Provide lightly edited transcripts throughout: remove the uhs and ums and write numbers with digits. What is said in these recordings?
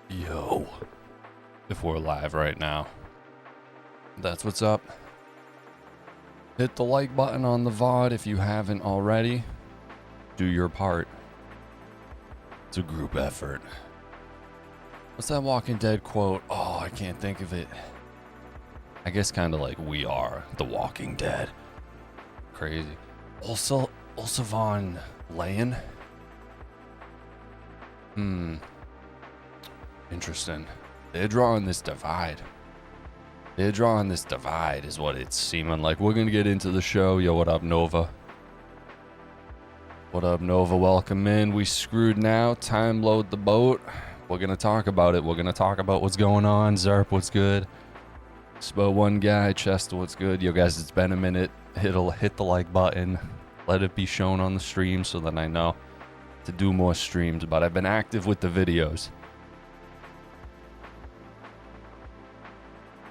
Yo, if we're live right now, that's what's up. Hit the like button on the VOD if you haven't already. Do your part. It's a group effort. What's that Walking Dead quote? Oh, I can't think of it. I guess kind of like we are the Walking Dead. Crazy. Also von Leyen. Interesting. They're drawing this divide. They're drawing this divide is what it's seeming like. We're going to get into the show. Yo, what up, Nova? What up, Nova? Welcome in. We screwed now. Time load the boat. We're going to talk about it. We're going to talk about what's going on. Zerp, what's good? Spo one guy. Chester, what's good? Yo, guys, it's been a minute. Hit the like button. Let it be shown on the stream so that I know to do more streams. But I've been active with the videos.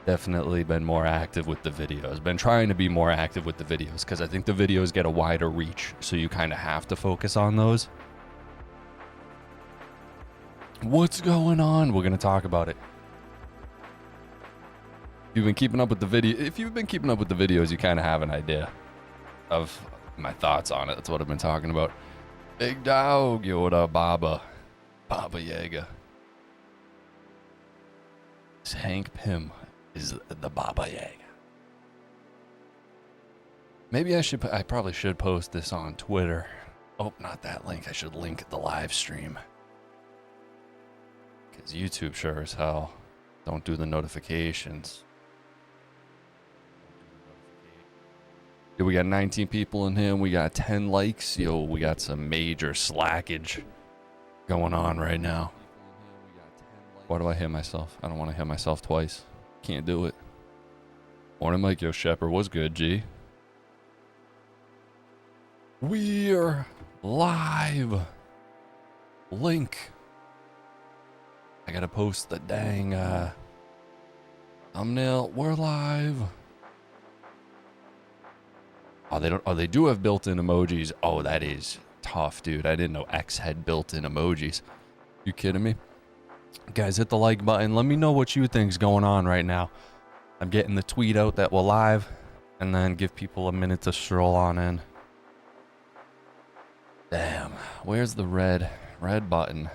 Definitely been more active with the videos. Been trying to be more active with the videos because I think the videos get a wider reach. So you kind of have to focus on those. What's going on? We're going to talk about it. You've been keeping up with the video. If you've been keeping up with the videos, you kind of have an idea of my thoughts on it. That's what I've been talking about. Big dog. Yo, what up, Baba? Baba Yaga. It's Hank Pym is the Baba Yaga. Maybe I probably should post this on Twitter. Oh, not that link. I should link the live stream. Because YouTube sure as hell don't do the notifications. Yo, we got 19 people in here. We got 10 likes. Yo, we got some major slackage going on right now. Why do I hit myself? I don't want to hit myself twice. Can't do it. Morning, Mike. Yo, Shepard. What's good, G? We're live. Link. I gotta post the dang thumbnail. We're live. Oh, they don't. Oh, they do have built-in emojis. Oh, that is tough, dude. I didn't know X had built-in emojis. You kidding me? Guys, hit the like button. Let me know what you think's going on right now. I'm getting the tweet out that we're live, and then give people a minute to stroll on in. Damn, where's the red button?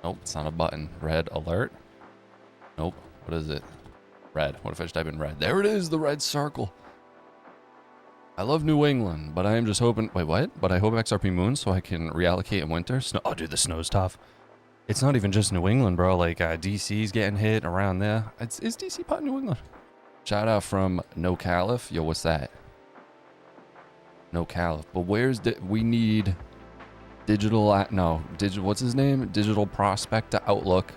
Nope, it's not a button. Red alert? Nope. What is it? Red. What if I just type in red? There it is, the red circle. I love New England, but I am just hoping... Wait, what? But I hope XRP moons so I can reallocate in winter. Snow. Oh, dude, the snow's tough. It's not even just New England, bro. Like, DC's getting hit around there. Is DC part of New England? Shout out from No Caliph. Yo, what's that? No Caliph. But where's the... We need digital... No. What's his name? Digital Prospector Outlook.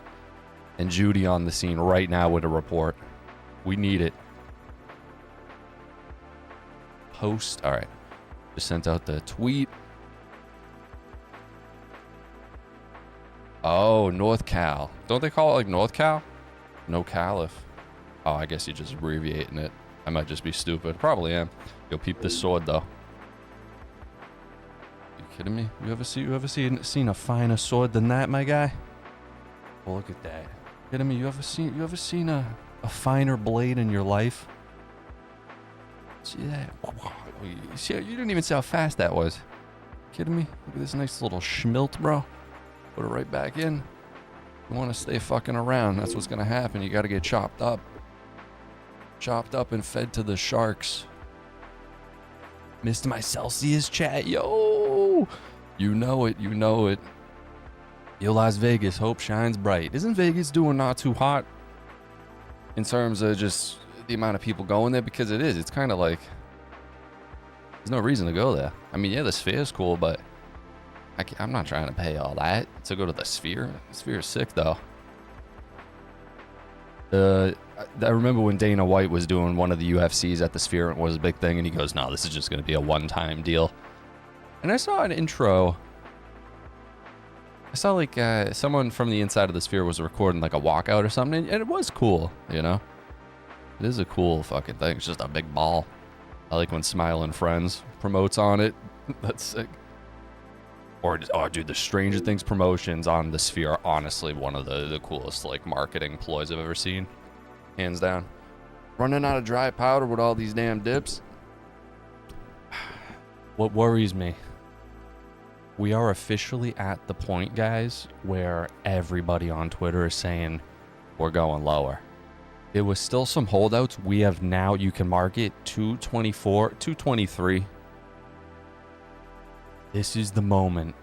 And Judy on the scene right now with a report. We need it. Post. All right. Just sent out the tweet. Oh, North Cal. Don't they call it like North Cal? No Caliph. Oh, I guess you're just abbreviating it. I might just be stupid. Probably am. Yo, peep this sword though. You kidding me? You ever seen a finer sword than that, my guy? Oh, look at that. Kidding me? You ever seen a finer blade in your life? See that? You didn't even see how fast that was. Kidding me? Look at this nice little schmilt, bro. Put it right back in. You want to stay fucking around. That's what's going to happen. You got to get chopped up. Chopped up and fed to the sharks. Missed my Celsius chat. Yo! You know it. You know it. Yo, Las Vegas. Hope shines bright. Isn't Vegas doing not too hot? In terms of just... the amount of people going there, because it is. It's kind of like there's no reason to go there. I mean, yeah, the Sphere's cool, but I'm not trying to pay all that to go to the Sphere. The Sphere is sick, though. I remember when Dana White was doing one of the UFCs at the Sphere, and it was a big thing, and he goes, "No, this is just going to be a one-time deal." And I saw an intro. I saw like someone from the inside of the Sphere was recording like a walkout or something, and it was cool, you know. It is a cool fucking thing. It's just a big ball. I like when Smiling Friends promotes on it. That's sick. Or dude, the Stranger Things promotions on the Sphere are honestly one of the coolest like marketing ploys I've ever seen, hands down. Running out of dry powder with all these damn dips. What worries me, we are officially at the point, guys, where everybody on Twitter is saying we're going lower. There was still some holdouts. We have now, you can mark it 224, 223. This is the moment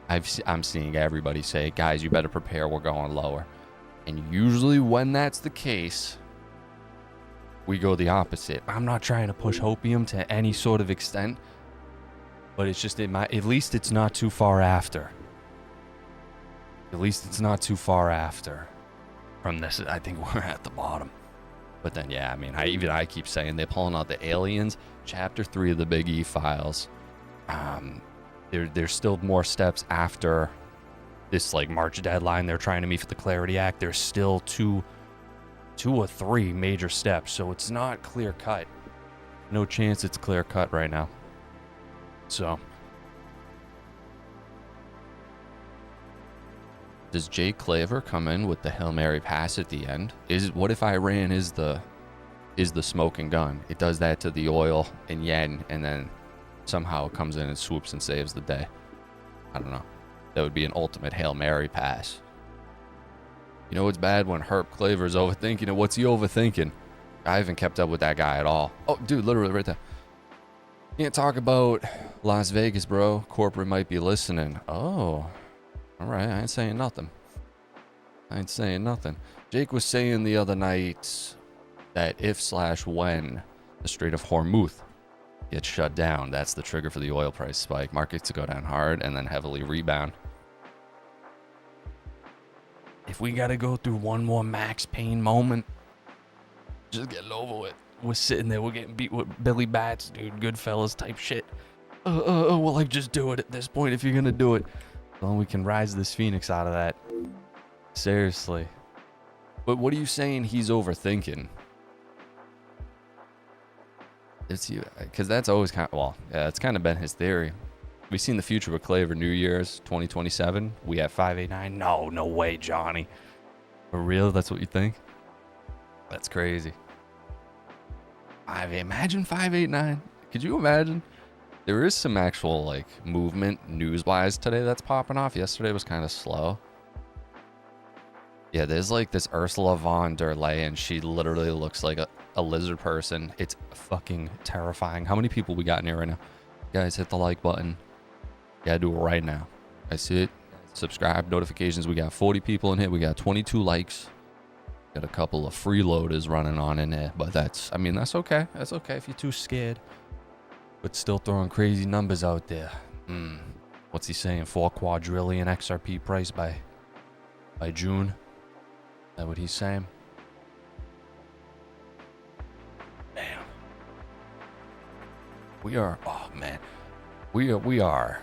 I'm seeing everybody say, guys, you better prepare, we're going lower. And usually when that's the case, we go the opposite. I'm not trying to push hopium to any sort of extent, but it's just, at least it's not too far after. At least it's not too far after. From this, I think we're at the bottom. But then, yeah, I mean, I keep saying they're pulling out the aliens. Chapter 3 of the Big E files. There's still more steps after this, like, March deadline they're trying to meet for the Clarity Act. There's still two or three major steps, so it's not clear cut. No chance it's clear cut right now. So, does Jay Claver come in with the Hail Mary pass at the end? What if Iran is the smoking gun? It does that to the oil and yen, and then somehow it comes in and swoops and saves the day. I don't know. That would be an ultimate Hail Mary pass. You know, it's bad when Herb Claver's overthinking it. What's he overthinking? I haven't kept up with that guy at all. Oh, dude, literally right there. Can't talk about Las Vegas, bro. Corporate might be listening. Oh, all right. I ain't saying nothing. Jake was saying the other night that if/when the Strait of Hormuz gets shut down, that's the trigger for the oil price spike. Markets to go down hard and then heavily rebound. If we got to go through one more Max Payne moment, just get it over with. We're sitting there, we're getting beat with Billy Bats, dude, Goodfellas type shit. Well, like, just do it at this point if you're gonna do it. Well, we can rise this Phoenix out of that. Seriously. But what are you saying he's overthinking? It's you, because that's always kind of, well, yeah, it's kind of been his theory. We've seen the future with Claver, New Year's 2027. We have 589. No way, Johnny. For real? That's what you think? That's crazy. Imagine 589. Could you imagine? There is some actual like movement news-wise today that's popping off. Yesterday was kind of slow. Yeah, there's like this Ursula von der Leyen. She literally looks like a lizard person. It's fucking terrifying. How many people we got in here right now? Guys, hit the like button. You gotta do it right now. I see it. Subscribe, notifications. We got 40 people in here. We got 22 likes. Got a couple of freeloaders running on in there, but that's okay. That's okay if you're too scared. But still throwing crazy numbers out there. What's he saying? 4 quadrillion XRP price by June? Is that what he's saying? Damn. We are, oh man. We are.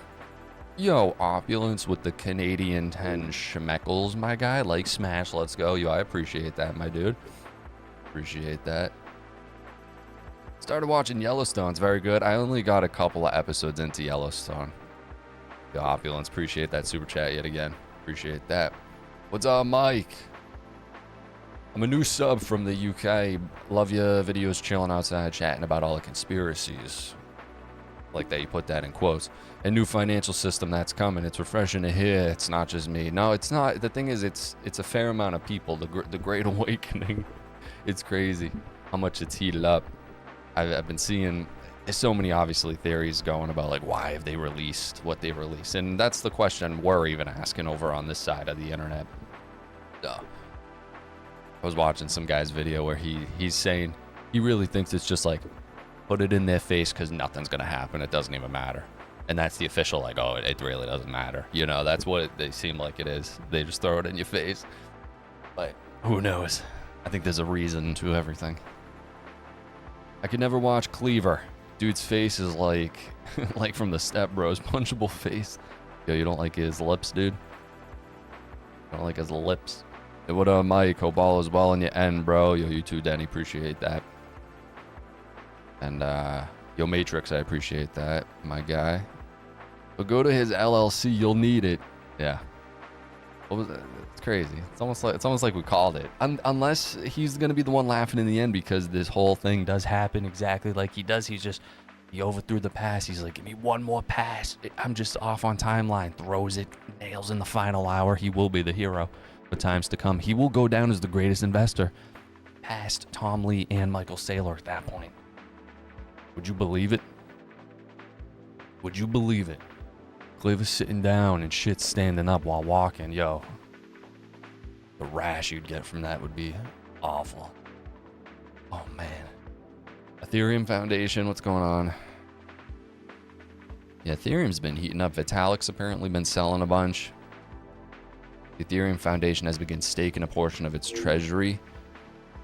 Yo, Opulence with the Canadian 10 schmeckles, my guy. Like smash, let's go. Yo, I appreciate that, my dude. Appreciate that. Started watching Yellowstone. It's very good. I only got a couple of episodes into Yellowstone. Yo, Opulence, appreciate that super chat yet again. Appreciate that. What's up, Mike? I'm a new sub from the UK. Love your videos chilling outside, chatting about all the conspiracies. Like that, you put that in quotes. A new financial system that's coming. It's refreshing to hear. It's not just me. No, it's not. The thing is, it's a fair amount of people. The Great Awakening. It's crazy how much it's heated up. I've been seeing so many, obviously, theories going about like why have they released what they've released, and that's the question we're even asking over on this side of the internet. I was watching some guy's video where he's saying he really thinks it's just like put it in their face because nothing's gonna happen. It doesn't even matter. And that's the official, like, oh, it really doesn't matter. You know, that's what they seem like it is. They just throw it in your face. But who knows? I think there's a reason to everything. I could never watch Cleaver. Dude's face is like, like from the Step Bros, punchable face. Yo, you don't like his lips, dude? You don't like his lips? Hey, what up, Mike? Hope all is well in your end, bro. Yo, you too, Danny. Appreciate that. And, yo, Matrix, I appreciate that, my guy. But go to his LLC. You'll need it. Yeah. What was that? It's crazy. It's almost like we called it. Unless he's gonna be the one laughing in the end, because this whole thing does happen exactly like he does. He overthrew the pass. He's like, give me one more pass. I'm just off on timeline. Throws it, nails in the final hour. He will be the hero for times to come. He will go down as the greatest investor, past Tom Lee and Michael Saylor at that point. Would you believe it? Would you believe it? Cliff sitting down and shit standing up while walking. Yo, the rash you'd get from that would be awful. Oh, man. Ethereum Foundation, what's going on? Yeah, Ethereum's been heating up. Vitalik's apparently been selling a bunch. The Ethereum Foundation has begun staking a portion of its treasury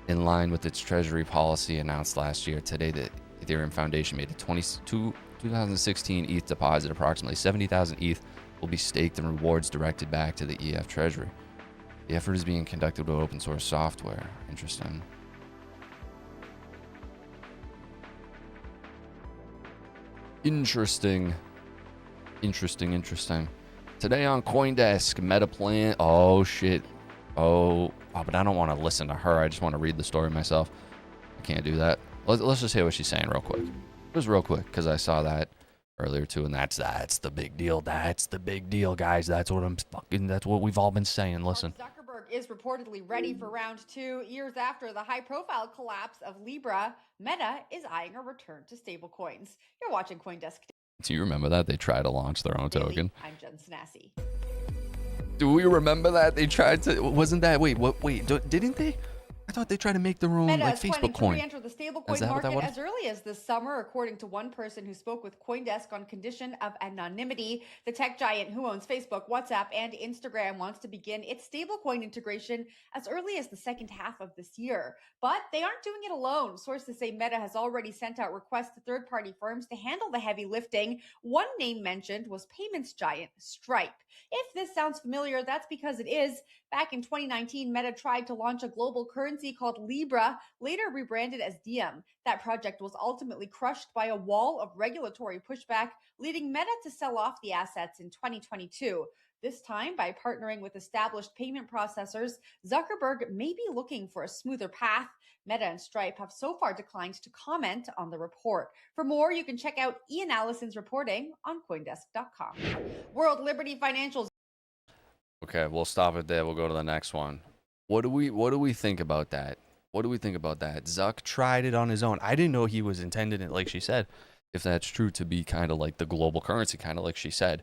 in line with its treasury policy announced last year. Today, the Ethereum Foundation made a 2016 ETH deposit. Approximately 70,000 ETH will be staked and rewards directed back to the EF treasury. The effort is being conducted with open source software. Interesting. Interesting. Today on CoinDesk, Meta plan. Oh, shit. Oh, but I don't want to listen to her. I just want to read the story myself. I can't do that. Let's just hear what she's saying real quick. Just real quick, because I saw that earlier too, and that's the big deal. That's the big deal, guys. That's what we've all been saying. Listen. Zuckerberg is reportedly ready for round 2 years after the high-profile collapse of Libra. Meta is eyeing a return to stablecoins. You're watching CoinDesk. Do you remember that? They tried to launch their own token. I'm Jen Snassi. Do we remember that? They tried to... Wasn't that... Wait, didn't they? I thought they tried to make their own Meta like is Facebook planning to coin. re-enter the stablecoin market as early as this summer, according to one person who spoke with CoinDesk on condition of anonymity. The tech giant who owns Facebook, WhatsApp, and Instagram wants to begin its stablecoin integration as early as the second half of this year. But they aren't doing it alone. Sources say Meta has already sent out requests to third-party firms to handle the heavy lifting. One name mentioned was payments giant Stripe. If this sounds familiar, that's because it is. Back in 2019, Meta tried to launch a global currency called Libra, later rebranded as Diem. That project was ultimately crushed by a wall of regulatory pushback, leading Meta to sell off the assets in 2022. This time, by partnering with established payment processors, Zuckerberg may be looking for a smoother path. Meta and Stripe have so far declined to comment on the report. For more, you can check out Ian Allison's reporting on CoinDesk.com. World Liberty Financial's... Okay, we'll stop it there. We'll go to the next one. What do we think about that? What do we think about that? Zuck tried it on his own. I didn't know he was intended it, like she said, if that's true, to be kind of like the global currency, kind of like she said.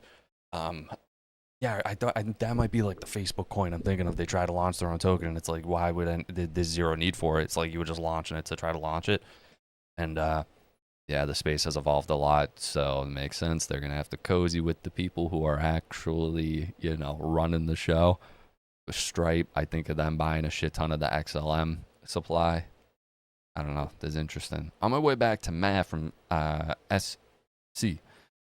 Yeah, I thought that might be like the Facebook coin. I'm thinking if they try to launch their own token, and it's like, why would there's zero need for it? It's like you were just launching it to try to launch it. And yeah, the space has evolved a lot, so it makes sense. They're gonna have to cozy with the people who are actually, running the show. With Stripe, I think of them buying a shit ton of the XLM supply. I don't know. This is interesting. On my way back to Matt from SC.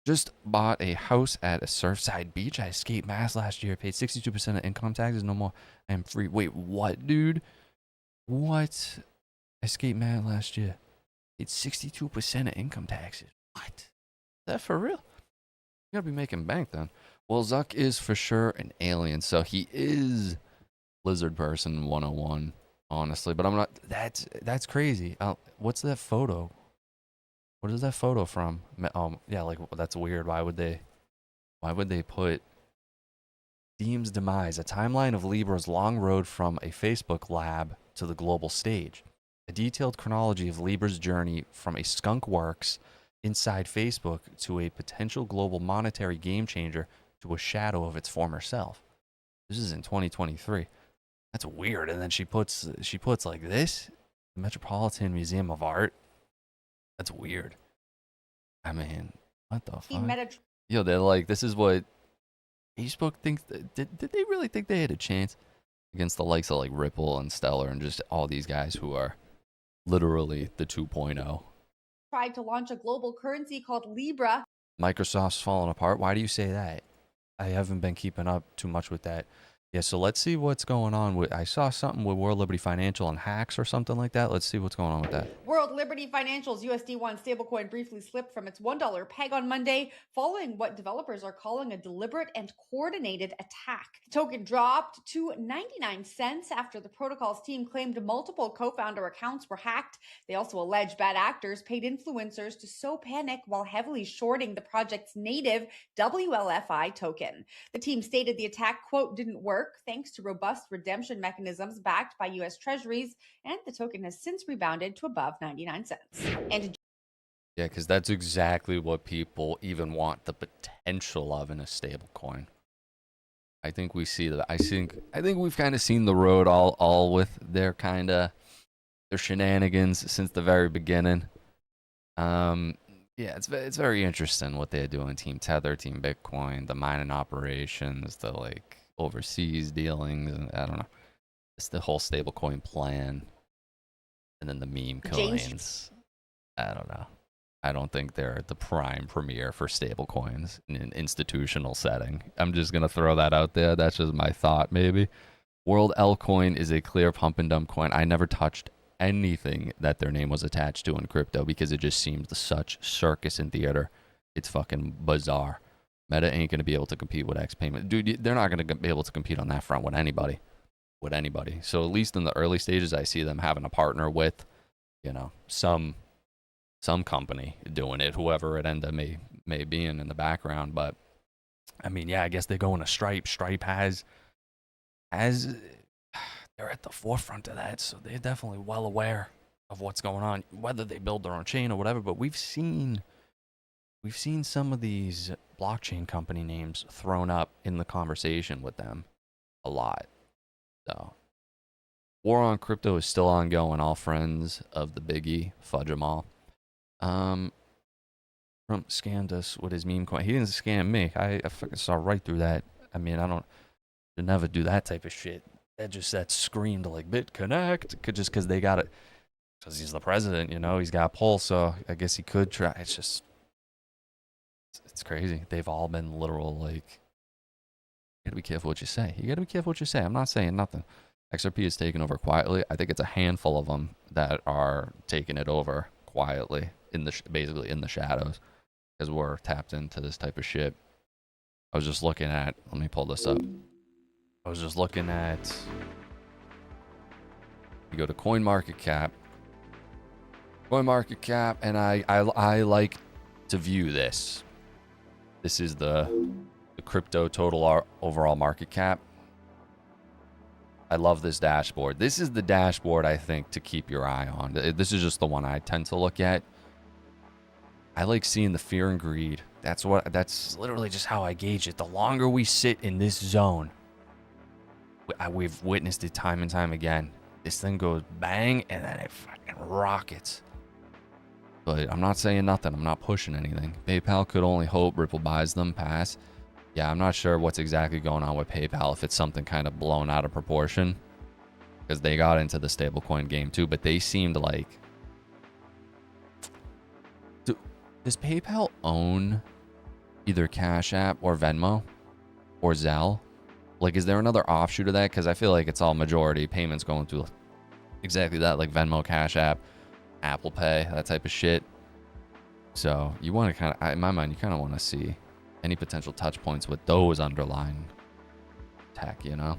Just bought a house at a Surfside beach. I escaped Mass last year. Paid 62% of income taxes. No more. I am free. Wait, what, dude? What? I escaped Mass last year. Paid 62% of income taxes. What? Is that for real? You gotta be making bank then. Well, Zuck is for sure an alien. So he is Lizard Person 101, honestly. But I'm not. That's crazy. What's that photo? What is that photo from? Yeah, like that's weird. Why would they put Diem's demise, a timeline of Libra's long road from a Facebook lab to the global stage, a detailed chronology of Libra's journey from a skunk works inside Facebook to a potential global monetary game changer to a shadow of its former self. This is in 2023. That's weird. And then she puts like this, the Metropolitan Museum of Art. That's weird. I mean, what the fuck? Yo, they're like, this is what Facebook thinks. Did they really think they had a chance against the likes of like Ripple and Stellar and just all these guys who are literally the 2.0? Tried to launch a global currency called Libra. Microsoft's falling apart. Why do you say that? I haven't been keeping up too much with that. Yeah, so let's see what's going on with. I saw something with World Liberty Financial and hacks or something like that. Let's see what's going on with that. World Liberty Financial's USD1 stablecoin briefly slipped from its $1 peg on Monday, following what developers are calling a deliberate and coordinated attack. The token dropped to 99 cents after the protocol's team claimed multiple co-founder accounts were hacked. They also allege bad actors paid influencers to sow panic while heavily shorting the project's native WLFI token. The team stated the attack, quote, didn't work thanks to robust redemption mechanisms backed by U.S. Treasuries, and the token has since rebounded to above 99 cents. And yeah, because that's exactly what people even want the potential of in a stable coin. I think we see that. I think we've kind of seen the road all with their shenanigans since the very beginning. Yeah, it's very interesting what they're doing. Team Tether, Team Bitcoin, the mining operations, the like overseas dealings, and I don't know. It's the whole stablecoin plan, and then the meme coins. I don't know. I don't think they're the prime premier for stablecoins in an institutional setting. I'm just gonna throw that out there. That's just my thought, maybe. World L coin is a clear pump and dump coin. I never touched anything that their name was attached to in crypto because it just seemed such circus and theater. It's fucking bizarre. Meta ain't gonna be able to compete with X payment, dude. They're not gonna be able to compete on that front with anybody. So at least in the early stages, I see them having a partner with, you know, some company doing it, whoever it end up may be in the background. But I mean, yeah, I guess they go in a Stripe. Stripe has they're at the forefront of that, so they're definitely well aware of what's going on, whether they build their own chain or whatever. But we've seen some of these blockchain company names thrown up in the conversation with them a lot. So, war on crypto is still ongoing. All friends of the biggie, fudge them all. Trump scammed us with his meme coin. He didn't scam me. I fucking saw right through that. I mean, I should never do that type of shit. That screamed like BitConnect, just because they got it, because he's the president, you know, he's got a pull, so I guess he could try. It's just, it's crazy. They've all been literal, like, you gotta be careful what you say. I'm not saying nothing. XRP is taking over quietly. I think it's a handful of them that are taking it over quietly, basically in the shadows, because we're tapped into this type of shit. I was just looking at, let me pull this up. You go to CoinMarketCap, and I like to view this. This is the crypto total overall market cap. I love this dashboard. This is the dashboard I think to keep your eye on. This is just the one I tend to look at. I like seeing the fear and greed. That's literally just how I gauge it. The longer we sit in this zone, we've witnessed it time and time again. This thing goes bang and then it fucking rockets. But I'm not saying nothing. I'm not pushing anything. PayPal could only hope Ripple buys them, pass. Yeah, I'm not sure what's exactly going on with PayPal, if it's something kind of blown out of proportion, because they got into the stablecoin game too, but they seemed like... Does PayPal own either Cash App or Venmo or Zelle? Like, is there another offshoot of that? Because I feel like it's all majority payments going through exactly that, like Venmo, Cash App, Apple Pay, that type of shit. So you want to kind of, in my mind, you kind of want to see any potential touch points with those underlying tech, you know?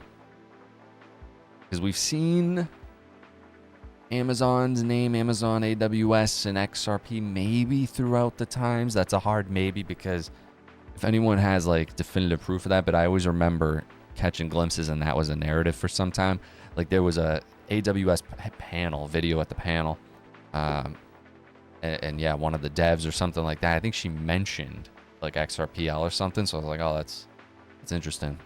Because we've seen Amazon's name, Amazon, AWS, and XRP maybe throughout the times. That's a hard maybe, because if anyone has like definitive proof of that, but I always remember catching glimpses, and that was a narrative for some time. Like there was a AWS panel, video at the panel, and yeah, one of the devs or something like that, I think she mentioned like XRPL or something, so I was like, oh, that's interesting.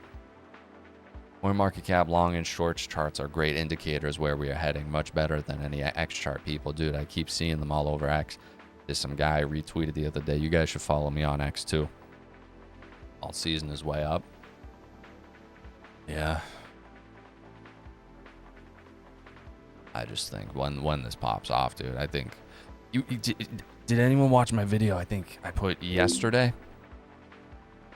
CoinMarketCap long and short charts are great indicators where we are heading, much better than any X chart people. Dude, I keep seeing them all over X. There's some guy retweeted the other day. You guys should follow me on X too. All season is way up. Yeah. I just think when this pops off, dude, I think did anyone watch my video? I think I put yesterday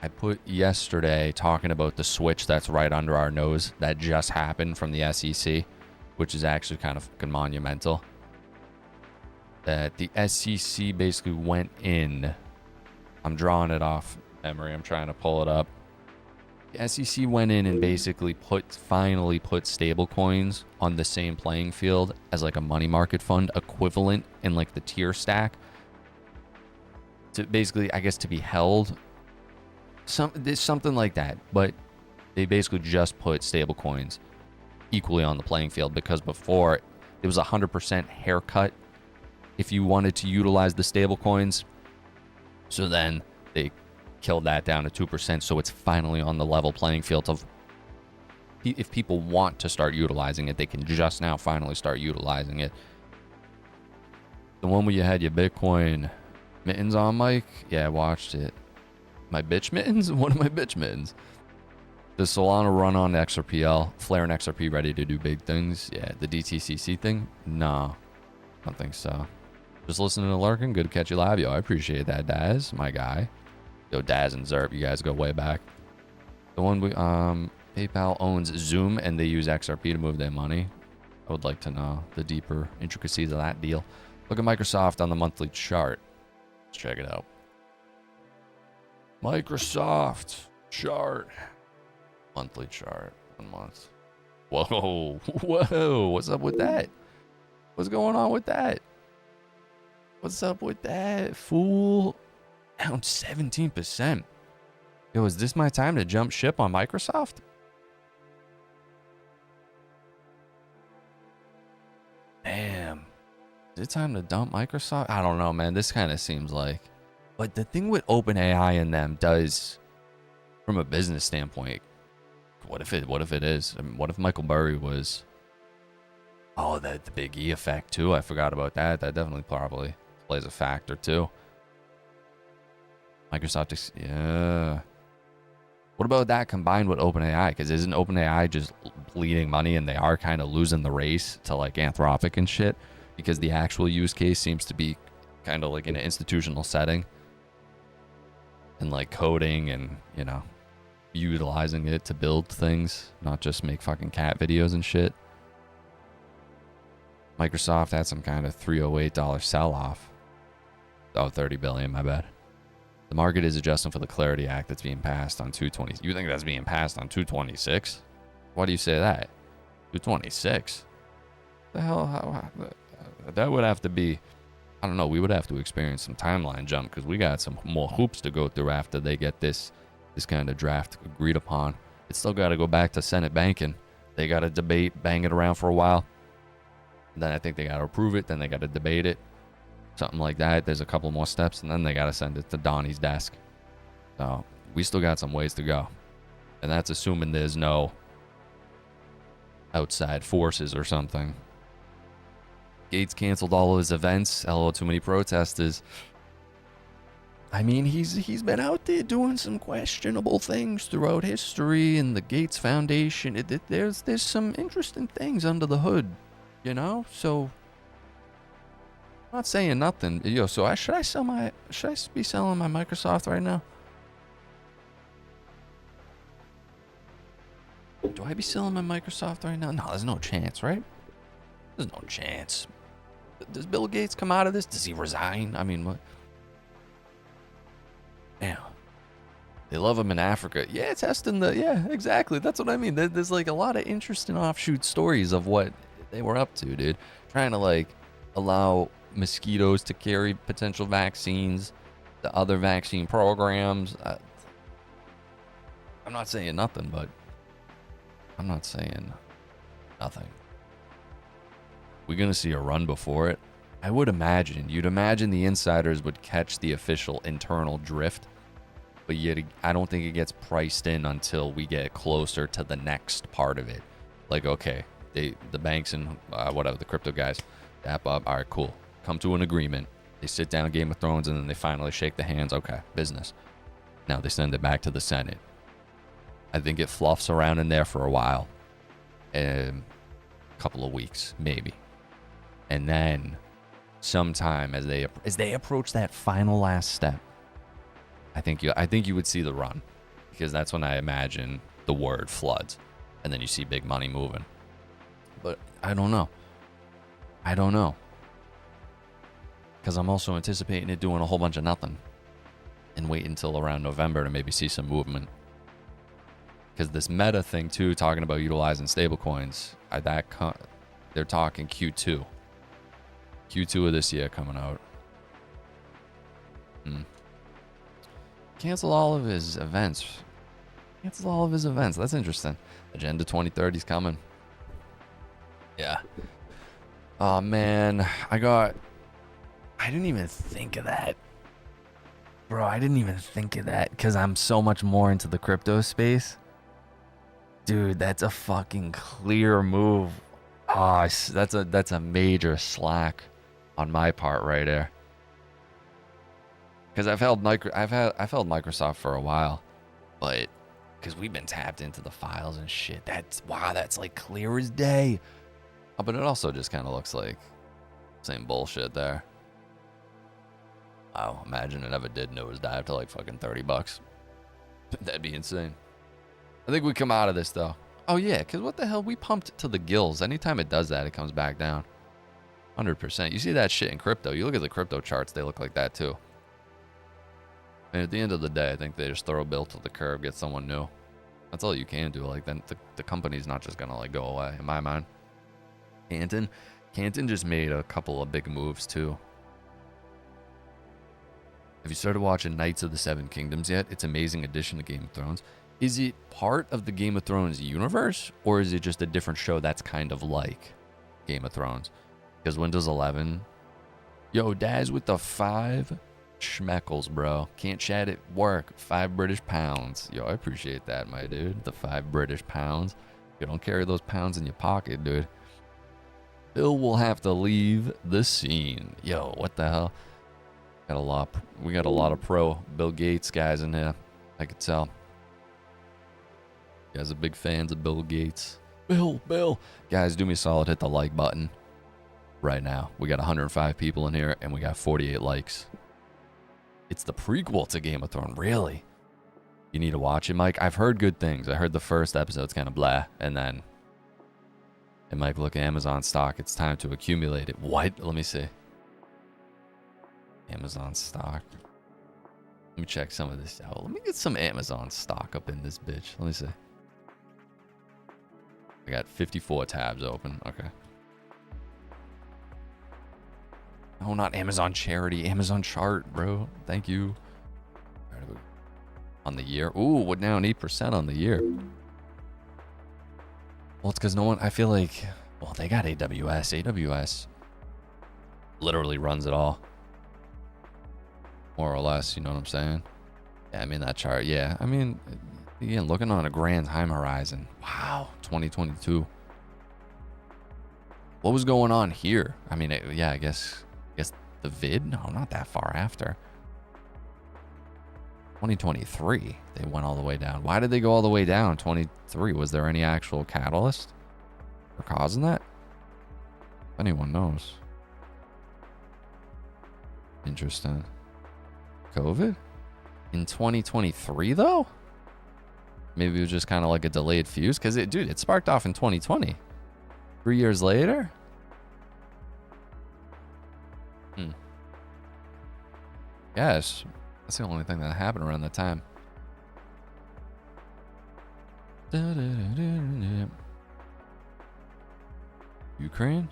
I put yesterday talking about the switch that's right under our nose that just happened from the SEC, which is actually kind of fucking monumental. That the SEC basically went in. I'm drawing it off memory. I'm trying to pull it up. The SEC went in and basically finally put stablecoins on the same playing field as like a money market fund equivalent in like the tier stack. To basically, I guess, to be held. Something like that. But they basically just put stablecoins equally on the playing field, because before it was 100% haircut if you wanted to utilize the stable coins. So then they killed that down to 2%. So it's finally on the level playing field of, if people want to start utilizing it, they can just now finally start utilizing it. The one where you had your Bitcoin mittens on, Mike? Yeah, I watched it. My bitch mittens? What are my bitch mittens? Does Solana run on XRPL? Flare and XRP ready to do big things? Yeah, the DTCC thing? No, I don't think so. Just listening to Larkin. Good to catch you live. Yo, I appreciate that, Daz, my guy. Yo, Daz and Zerp, you guys go way back. The one we, PayPal owns Zoom and they use XRP to move their money. I would like to know the deeper intricacies of that deal. Look at Microsoft on the monthly chart. Let's check it out. Microsoft chart. Monthly chart. 1 month. Whoa. Whoa. What's up with that? What's going on with that? What's up with that, fool? Down 17%. Yo, is this my time to jump ship on Microsoft? Damn. Is it time to dump Microsoft? I don't know, man. This kind of seems like. But the thing with OpenAI and them does, from a business standpoint, what if it is? I mean, what if Michael Burry was... Oh, the big E effect, too. I forgot about that. That definitely probably plays a factor, too. Microsoft, yeah. What about that combined with OpenAI? Because isn't OpenAI just bleeding money and they are kind of losing the race to like Anthropic and shit? Because the actual use case seems to be kind of like in an institutional setting. And like coding and, you know, utilizing it to build things, not just make fucking cat videos and shit. Microsoft had some kind of $308 sell-off. Oh, 30 billion, my bad. The market is adjusting for the Clarity Act that's being passed on 220. You think that's being passed on 226? Why do you say that? 226? The hell? How that would have to be, I don't know, we would have to experience some timeline jump because we got some more hoops to go through after they get this kind of draft agreed upon. It's still got to go back to Senate banking. They got to debate, bang it around for a while. Then I think they got to approve it. Then they got to debate it. Something like that. There's a couple more steps, and then they got to send it to Donnie's desk. So we still got some ways to go. And that's assuming there's no outside forces or something. Gates canceled all of his events. LOL, too many protesters. I mean, he's been out there doing some questionable things throughout history, and the Gates Foundation. There's some interesting things under the hood, you know. So I'm not saying nothing. Yo, so should I be selling my Microsoft right now? Do I be selling my Microsoft right now? No, there's no chance, right? There's no chance. Does Bill Gates come out of this? Does he resign? I mean, what? Damn. They love him in Africa. Yeah, testing yeah, exactly. That's what I mean. There's like a lot of interesting offshoot stories of what they were up to, dude. Trying to like allow mosquitoes to carry potential vaccines to other vaccine programs. I'm not saying nothing, but I'm not saying nothing. We're going to see a run before it. I would imagine. You'd imagine the insiders would catch the official internal drift, but yet I don't think it gets priced in until we get closer to the next part of it. Like, okay, the banks and whatever, the crypto guys, dap up. All right, cool. Come to an agreement. They sit down Game of Thrones, and then they finally shake the hands. Okay, business. Now they send it back to the Senate. I think it fluffs around in there for a while. A couple of weeks, maybe. And then sometime as they approach that final last step, I think you would see the run, because that's when I imagine the word floods, and then you see big money moving. But I don't know. Because I'm also anticipating it doing a whole bunch of nothing, and wait until around November to maybe see some movement. Because this Meta thing too, talking about utilizing stablecoins, they're talking Q2 of this year coming out. Cancel all of his events. That's interesting. Agenda 2030 is coming. Yeah. Oh man, I didn't even think of that. Bro, I didn't even think of that because I'm so much more into the crypto space. Dude, that's a fucking clear move. Oh, that's a major slack on my part right there. Because I've held Microsoft for a while, but because we've been tapped into the files and shit. That's like clear as day. Oh, but it also just kind of looks like same bullshit there. Wow, imagine it ever did nosedive to like fucking $30. That'd be insane. I think we come out of this though. Oh yeah, because what the hell? We pumped to the gills. Anytime it does that, it comes back down. 100%. You see that shit in crypto. You look at the crypto charts, they look like that too. And at the end of the day, I think they just throw a bill to the curb, get someone new. That's all you can do. Like, then the company's not just gonna like go away, in my mind. Canton just made a couple of big moves too. Have you started watching Knights of the Seven Kingdoms yet? It's an amazing addition to Game of Thrones. Is it part of the Game of Thrones universe, or is it just a different show that's kind of like Game of Thrones? Because Windows 11, yo, Daz with the 5 schmeckles, bro. Can't chat at work. 5 British pounds. Yo, I appreciate that, my dude. The 5 British pounds. You don't carry those pounds in your pocket, dude. Bill will have to leave the scene. Yo, what the hell? We got a lot of pro Bill Gates guys in here. I could tell. You guys are big fans of Bill Gates. Bill. Guys, do me a solid. Hit the like button right now. We got 105 people in here, and we got 48 likes. It's the prequel to Game of Thrones. Really? You need to watch it, Mike. I've heard good things. I heard the first episode's kind of blah, and then... And Mike, look at Amazon stock. It's time to accumulate it. What? Let me see. Amazon stock. Let me check some of this out. Let me get some Amazon stock up in this bitch. Let me see. I got 54 tabs open. Okay. Oh, not Amazon charity. Amazon chart, bro. Thank you. On the year. Ooh, we're down 8% on the year. Well, it's because no one, I feel like, well, they got AWS. AWS literally runs it all. More or less, you know what I'm saying? Yeah, I mean, that chart, yeah. I mean, again, looking on a grand time horizon. Wow, 2022. What was going on here? I mean, yeah, I guess the vid? No, not that far after. 2023, they went all the way down. Why did they go all the way down? 23, was there any actual catalyst for causing that? If anyone knows. Interesting. COVID? In 2023 though? Maybe it was just kind of like a delayed fuse, because it sparked off in 2020. 3 years later? Yes. That's the only thing that happened around that time. Ukraine?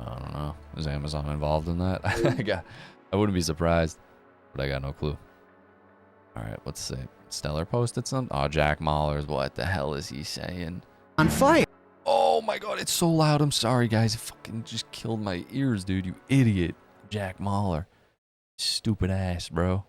I don't know. Is Amazon involved in that? I wouldn't be surprised, but I got no clue. All right, let's see. Stellar posted something. Oh, Jack Mahler's. What the hell is he saying? On fire. Oh my God, it's so loud. I'm sorry, guys. It fucking just killed my ears, dude. You idiot. Jack Mahler. Stupid ass, bro.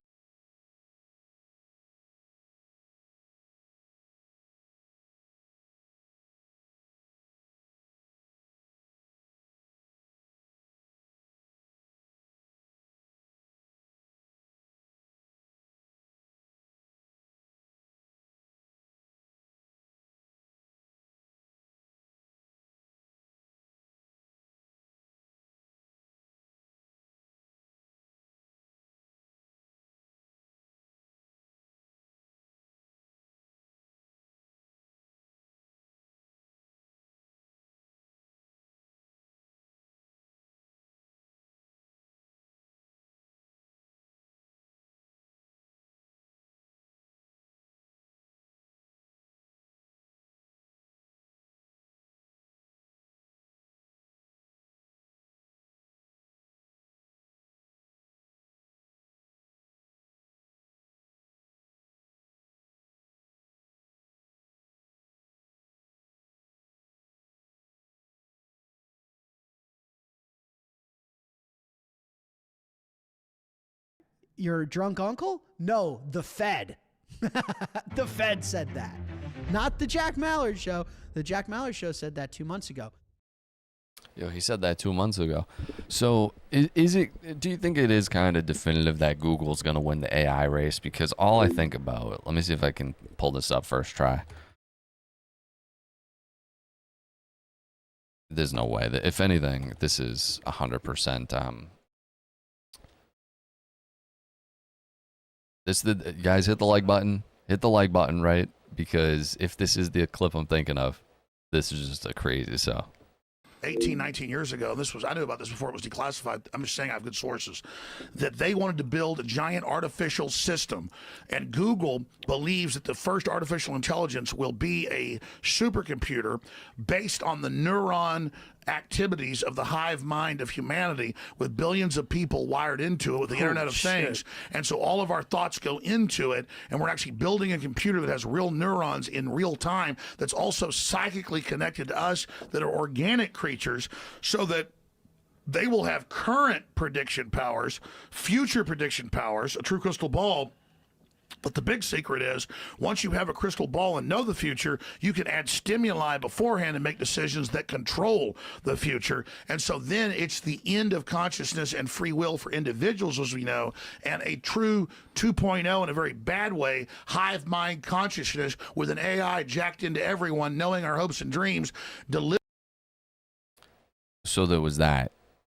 your drunk uncle? No, the Fed. The Fed said that. Not the Jack Mallard show. The Jack Mallard show said that 2 months ago. Yo, he said that 2 months ago. So is it, do you think it is kind of definitive that Google's going to win the AI race? Because all I think about, let me see if I can pull this up first try. There's no way that, if anything, this is 100%. Guys, hit the like button. Hit the like button, right? Because if this is the clip I'm thinking of, this is just a crazy, so. 18, 19 years ago, I knew about this before it was declassified. I'm just saying I have good sources, that they wanted to build a giant artificial system. And Google believes that the first artificial intelligence will be a supercomputer based on the neuron activities of the hive mind of humanity, with billions of people wired into it with the Internet of Things. And so all of our thoughts go into it, and we're actually building a computer that has real neurons in real time that's also psychically connected to us, that are organic creatures, so that they will have current prediction powers, future prediction powers, a true crystal ball. But the big secret is, once you have a crystal ball and know the future, you can add stimuli beforehand and make decisions that control the future. And so then it's the end of consciousness and free will for individuals, as we know, and a true 2.0 in a very bad way, hive mind consciousness with an AI jacked into everyone, knowing our hopes and dreams. So there was that,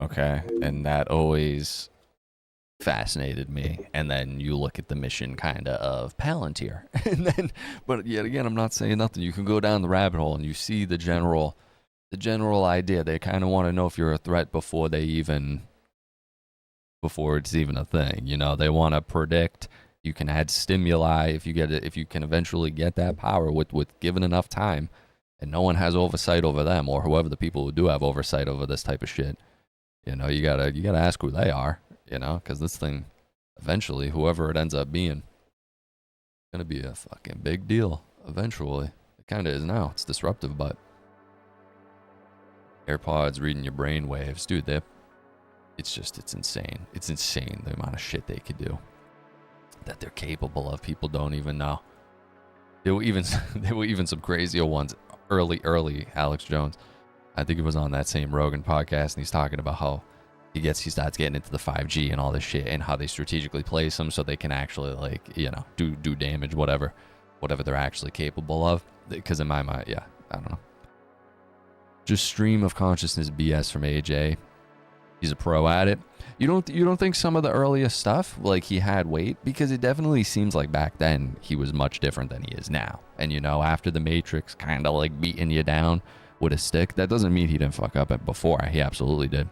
okay? And that always fascinated me. And then you look at the mission kind of Palantir. And then, but yet again, I'm not saying nothing. You can go down the rabbit hole and you see the general idea. They kind of want to know if you're a threat before it's even a thing. You know, they want to predict. You can add stimuli if you get it, if you can eventually get that power with given enough time, and no one has oversight over them, or whoever the people who do have oversight over this type of shit. You know, you gotta ask who they are. You know, because this thing, eventually, whoever it ends up being, gonna be a fucking big deal. Eventually, it kind of is now. It's disruptive, but AirPods reading your brain waves, dude. It's insane. It's insane the amount of shit they could do, that they're capable of. People don't even know. There were even some crazier ones. Early Alex Jones, I think it was on that same Rogan podcast, and he's talking about how he starts getting into the 5G and all this shit, and how they strategically place them so they can actually, like, you know, do damage, whatever they're actually capable of. Because in my mind, yeah, I don't know. Just stream of consciousness BS from AJ. He's a pro at it. You don't think some of the earliest stuff, like, he had weight? Because it definitely seems like back then he was much different than he is now. And, you know, after the Matrix kind of like beating you down with a stick, that doesn't mean he didn't fuck up at before. He absolutely did.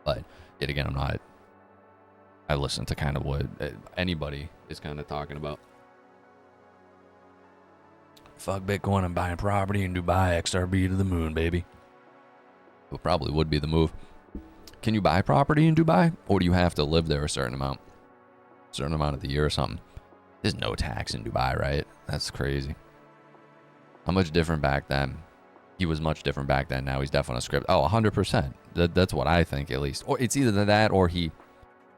But yet again, I listen to kind of what anybody is kind of talking about. Fuck Bitcoin, I'm buying property in Dubai, XRP to the moon, baby. It probably would be the move. Can you buy property in Dubai? Or do you have to live there a certain amount of the year or something? There's no tax in Dubai, right? That's crazy. How much different back then? He was much different back then. Now he's definitely on a script. Oh, 100%. That's what I think, at least. Or it's either that, or he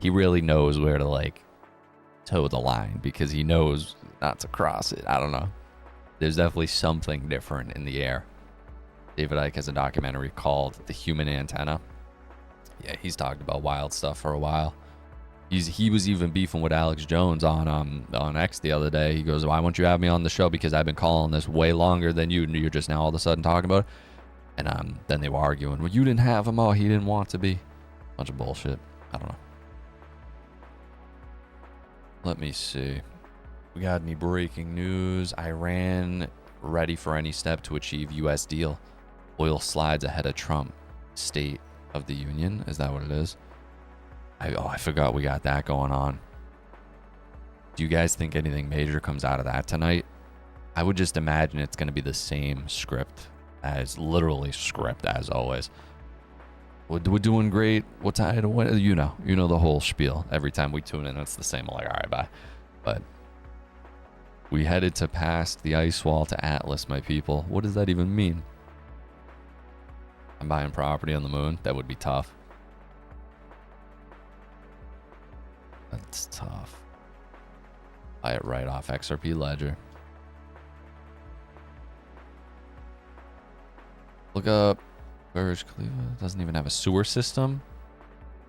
really knows where to, like, toe the line, because he knows not to cross it. I don't know. There's definitely something different in the air. David Icke has a documentary called The Human Antenna. Yeah, he's talked about wild stuff for a while. He was even beefing with Alex Jones on X the other day. He goes, "Why won't you have me on the show? Because I've been calling this way longer than you, and you're just now all of a sudden talking about it." And then they were arguing, "Well, you didn't have him. Oh, he didn't want to be." Bunch of bullshit. I don't know. Let me see. We got any breaking news? Iran ready for any step to achieve U.S. deal. Oil slides ahead of Trump. State of the Union. Is that what it is? I forgot we got that going on. Do you guys think anything major comes out of that tonight? I would just imagine it's going to be the same script as always. We're doing great. What's you know the whole spiel. Every time we tune in, it's the same. I'm like, all right, bye. But we headed to past the ice wall to Atlas, my people. What does that even mean? I'm buying property on the moon. That would be tough. That's tough. Buy it right off XRP Ledger. Look up Burj Khalifa. Doesn't even have a sewer system.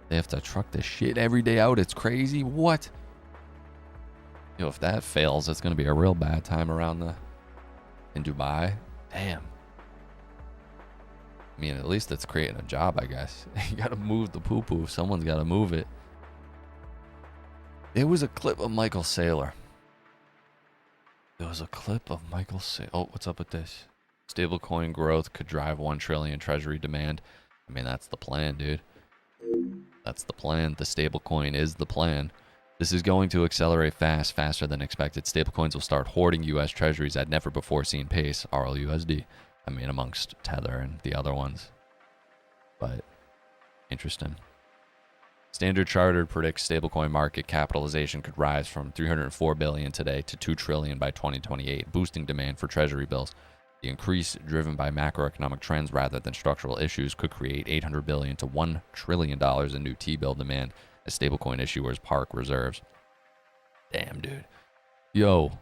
They have to truck this shit every day out. It's crazy. What? Yo, if that fails, it's gonna be a real bad time around in Dubai. Damn. I mean, at least it's creating a job, I guess. You gotta move the poo-poo. Someone's gotta move it. There was a clip of Michael Saylor. Oh, what's up with this? Stablecoin growth could drive 1 trillion treasury demand. I mean, that's the plan, dude. That's the plan. The stablecoin is the plan. This is going to accelerate faster than expected. Stablecoins will start hoarding U.S. treasuries at never before seen pace, RLUSD. I mean, amongst Tether and the other ones. But, interesting. Standard Chartered predicts stablecoin market capitalization could rise from $304 billion today to $2 trillion by 2028, boosting demand for treasury bills. The increase, driven by macroeconomic trends rather than structural issues, could create $800 billion to $1 trillion in new T-bill demand as stablecoin issuers park reserves. Damn, dude. Yo,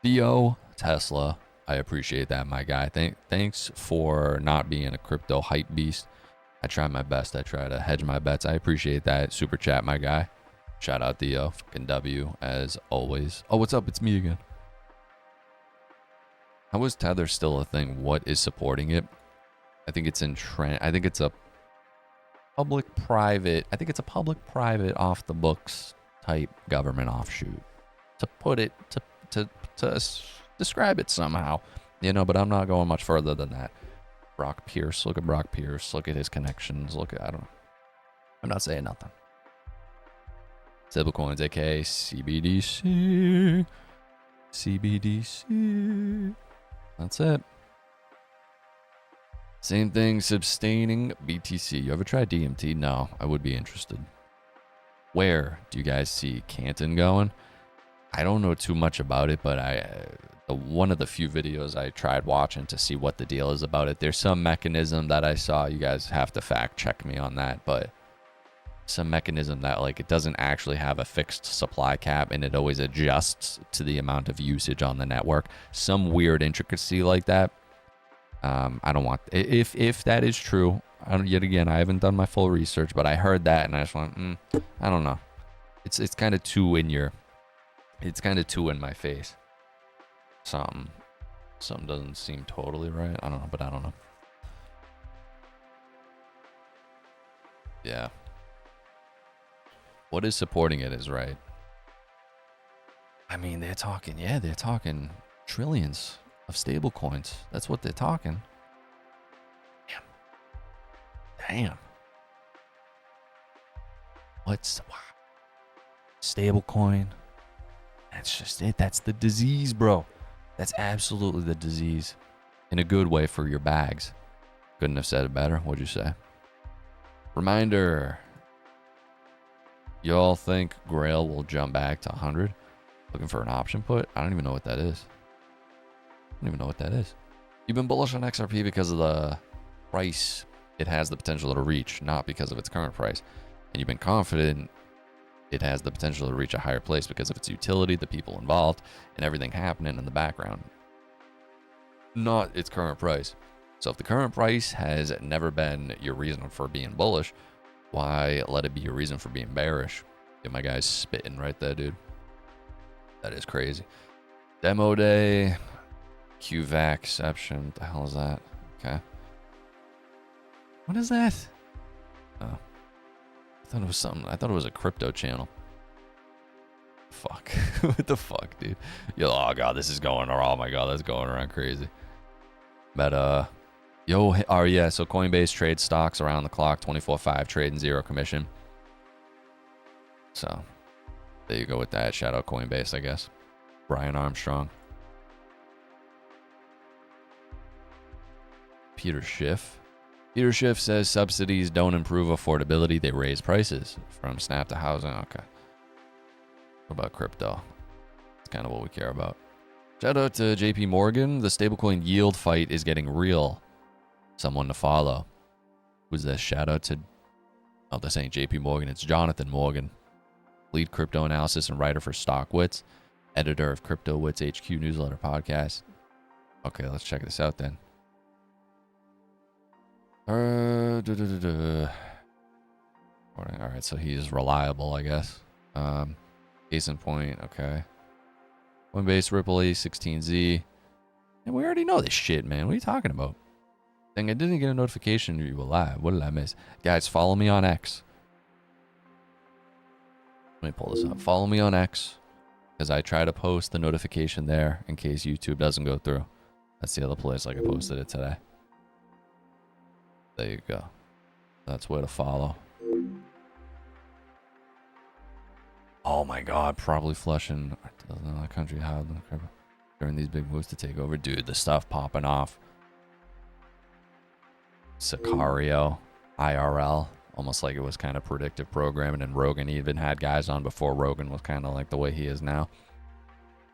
Theo, Tesla, I appreciate that, my guy. Thanks for not being a crypto hype beast. I try my best. I try to hedge my bets. I appreciate that. Super chat, my guy. Shout out Theo. Fucking W, as always. Oh, what's up? It's me again. How is Tether still a thing? What is supporting it? I think it's in trend. I think it's a public-private. I think it's a public-private off-the-books type government offshoot. To put it, to describe it somehow, you know. But I'm not going much further than that. Brock Pierce. Look at Brock Pierce. Look at his connections. Look at, I don't know. I'm not saying nothing. Stablecoins, aka CBDC. CBDC. That's it. Same thing, sustaining BTC. You ever tried DMT? No, I would be interested. Where do you guys see Canton going? I don't know too much about it, but one of the few videos I tried watching to see what the deal is about it. There's some mechanism that I saw. You guys have to fact check me on that, but some mechanism that like it doesn't actually have a fixed supply cap and it always adjusts to the amount of usage on the network. Some weird intricacy like that. I don't want, if that is true, yet again, I haven't done my full research, but I heard that and I just went, I don't know. It's kind of too in my face. Something doesn't seem totally right. I don't know, but I don't know. Yeah. What is supporting it is right. I mean, they're talking trillions of stable coins. That's what they're talking. Damn. What's stable coin? That's just it. That's the disease, bro. That's absolutely the disease. In a good way for your bags. Couldn't have said it better. What'd you say? Reminder. Y'all think Grail will jump back to 100? Looking for an option put? I don't even know what that is. You've been bullish on XRP because of the price it has the potential to reach, not because of its current price. And you've been confident it has the potential to reach a higher place because of its utility, the people involved, and everything happening in the background. Not its current price. So if the current price has never been your reason for being bullish, why let it be your reason for being bearish? Yeah, my guy's spitting right there, dude. That is crazy. Demo day. QVAC exception. What the hell is that? Okay. What is that? Oh. I thought it was something. I thought it was a crypto channel. Fuck. What the fuck, dude? Yo, oh god, this is going around. Oh my god, that's going around crazy. But yeah, so Coinbase trades stocks around the clock, 24/5, trading zero commission. So there you go with that. Shout out Coinbase, I guess. Brian Armstrong. Peter Schiff. Peter Schiff says subsidies don't improve affordability, they raise prices. From Snap to housing. Okay. What about crypto? It's kind of what we care about. Shout out to JP Morgan. The stablecoin yield fight is getting real. Someone to follow. Who's this? Shout out to... Oh, this ain't JP Morgan. It's Jonathan Morgan. lead crypto analysis and writer for StockWits, editor of CryptoWits HQ newsletter podcast. Okay, let's check this out then. All right, so he's reliable, I guess. Case in point, okay. Coinbase, Ripple, A16Z. And we already know this shit, man. What are you talking about? Dang, I didn't get a notification you were live. What did I miss? Guys, follow me on X. Let me pull this up. Follow me on X, because I try to post the notification there in case YouTube doesn't go through. That's the other place like I posted it today. There you go. That's where to follow. Oh my god, probably flushing the country hard during these big moves to take over. Dude, the stuff popping off. Sicario, IRL, almost like it was kind of predictive programming, and Rogan even had guys on before Rogan was kind of like the way he is now.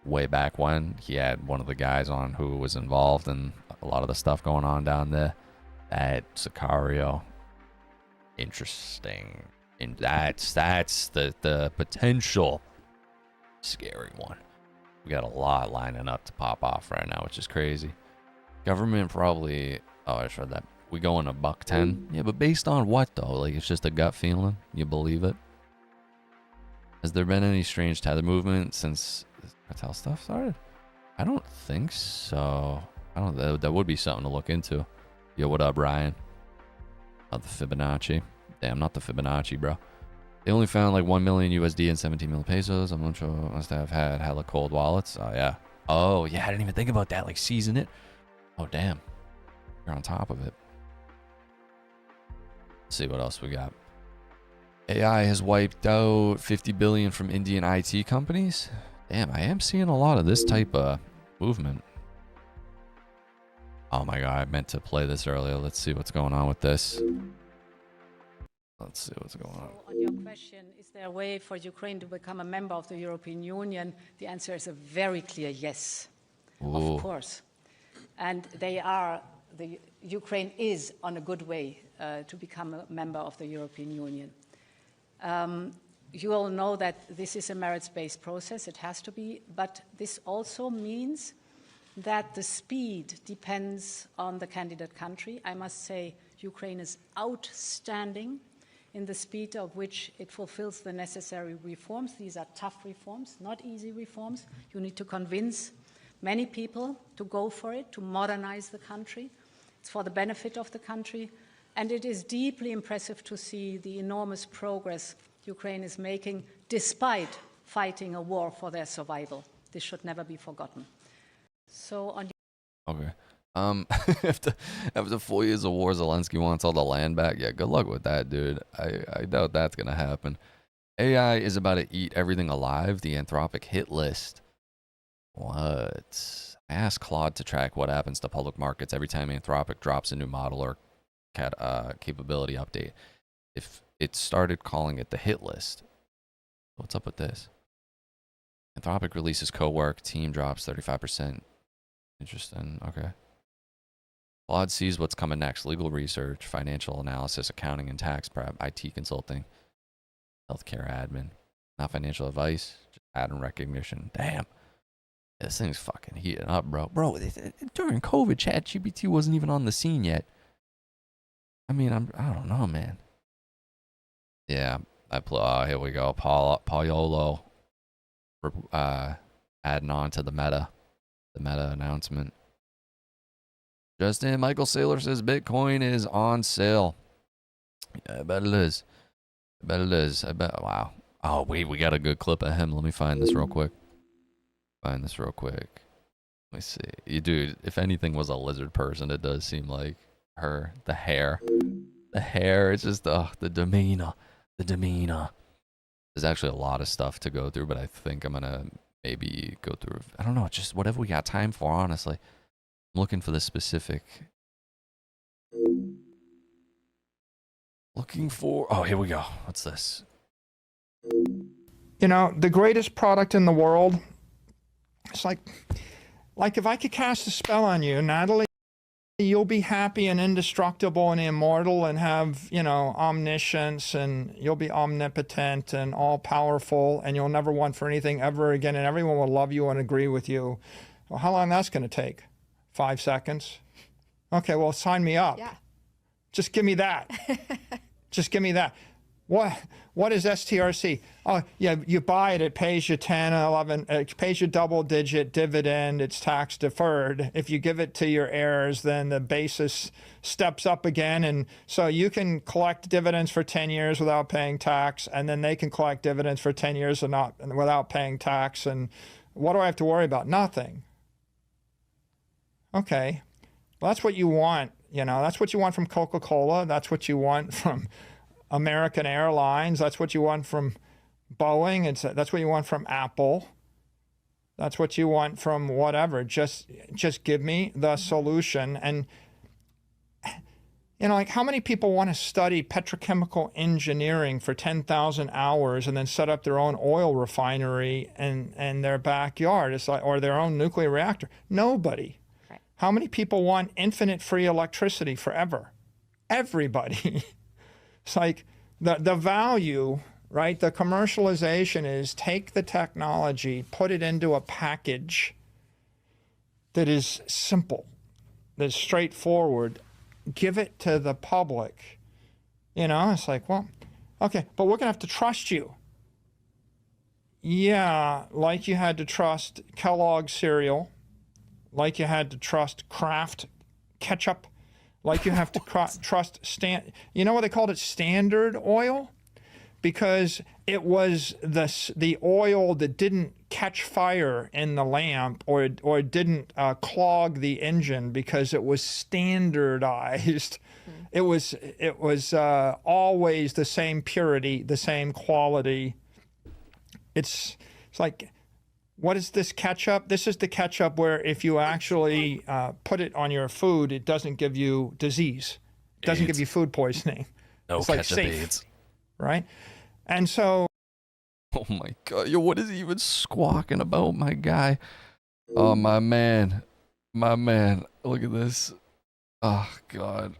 Way back when, he had one of the guys on who was involved in a lot of the stuff going on down there. That Sicario, interesting. And that's the potential scary one. We got a lot lining up to pop off right now, which is crazy. Government probably, oh, I just read that. We go in $1.10. Yeah, but based on what though? Like, it's just a gut feeling. You believe it? Has there been any strange tether movement since cartel stuff started? I don't think so. I don't. That would be something to look into. Yo, what up, Ryan? Not the Fibonacci. Damn, not the Fibonacci, bro. They only found like 1 million USD and 17 million pesos. I'm not sure. Must have had hella cold wallets. Oh, yeah. Oh, yeah. I didn't even think about that. Like, season it. Oh, damn. You're on top of it. Let's see what else we got. AI has wiped out 50 billion from Indian IT companies. Damn, I am seeing a lot of this type of movement. Oh my god, I meant to play this earlier. Let's see what's going on with this. Let's see what's going on. So on your question, is there a way for Ukraine to become a member of the European Union? The answer is a very clear yes. Ooh. Of course. And Ukraine is on a good way to become a member of the European Union. You all know that this is a merits-based process. It has to be. But this also means that the speed depends on the candidate country. I must say Ukraine is outstanding in the speed of which it fulfills the necessary reforms. These are tough reforms, not easy reforms. You need to convince many people to go for it, to modernize the country. It's for the benefit of the country. And it is deeply impressive to see the enormous progress Ukraine is making despite fighting a war for their survival. This should never be forgotten. So on. Okay. After 4 years of war, Zelensky wants all the land back. Yeah, good luck with that, dude. I doubt that's gonna happen. AI is about to eat everything alive. The Anthropic hit list. What? I asked Claude to track what happens to public markets every time Anthropic drops a new model or capability update. If it started calling it the hit list, what's up with this? Anthropic releases co-work, team drops 35%. Interesting. Okay. Claude sees what's coming next: legal research, financial analysis, accounting and tax prep, IT consulting, healthcare admin, not financial advice, just pattern recognition. Damn. This thing's fucking heating up, bro. Bro, during COVID, ChatGPT wasn't even on the scene yet. I mean, I don't know, man. Yeah, here we go. Paolo, adding on to the Meta announcement. Justin, Michael Saylor says Bitcoin is on sale. Yeah, I bet it is. Wow. Oh, wait, we got a good clip of him. Let me find this real quick. Let me see. Dude, if anything was a lizard person, it does seem like her. The hair. It's just the demeanor. There's actually a lot of stuff to go through, but I think I'm going to maybe go through, I don't know, just whatever we got time for, honestly. I'm looking for the specific. Oh, here we go. What's this? You know, the greatest product in the world, it's like if I could cast a spell on you, Natalie, You'll be happy and indestructible and immortal and have, you know, omniscience, and you'll be omnipotent and all powerful, and you'll never want for anything ever again, and everyone will love you and agree with you. Well, how long that's going to take? 5 seconds? Okay, well, sign me up. Yeah. Just give me that. Just give me that. What is STRC? Oh, yeah, you buy it, it pays you 10, 11, it pays you double-digit dividend, it's tax deferred. If you give it to your heirs, then the basis steps up again, and so you can collect dividends for 10 years without paying tax, and then they can collect dividends for 10 years without paying tax, and what do I have to worry about? Nothing. Okay, well, that's what you want, you know, that's what you want from Coca-Cola, that's what you want from American Airlines, that's what you want from Boeing, that's what you want from Apple, that's what you want from whatever. Just give me the solution. And, you know, like, how many people want to study petrochemical engineering for 10,000 hours and then set up their own oil refinery in their backyard? It's like, or their own nuclear reactor. Nobody. Right. How many people want infinite free electricity forever? Everybody. It's like the value, right? The commercialization is take the technology, put it into a package that is simple, that's straightforward, give it to the public. You know, it's like, well, okay, but we're going to have to trust you. Yeah, like you had to trust Kellogg's cereal, like you had to trust Kraft ketchup, like you have to trust you know what they called it? Standard oil? Because it was the oil that didn't catch fire in the lamp or didn't clog the engine because it was standardized. It was always the same purity, the same quality. It's like, what is this ketchup? This is the ketchup where if you actually put it on your food, it doesn't give you disease. It doesn't give you food poisoning. No it's like ketchup safe, AIDS. Right? And so... Oh my God. Yo, what is he even squawking about, my guy? Oh, my man. My man. Look at this. Oh, God.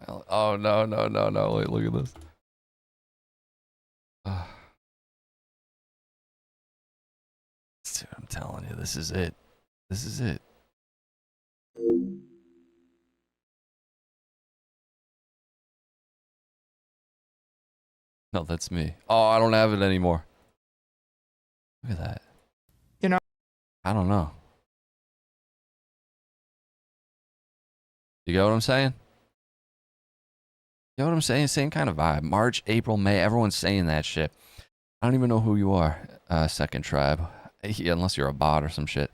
Oh, no. Wait, look at this. Dude, I'm telling you, this is it. This is it. No, that's me. Oh, I don't have it anymore. Look at that. You know, I don't know. You get what I'm saying? You know what I'm saying? Same kind of vibe. March, April, May. Everyone's saying that shit. I don't even know who you are, Second Tribe. Unless you're a bot or some shit.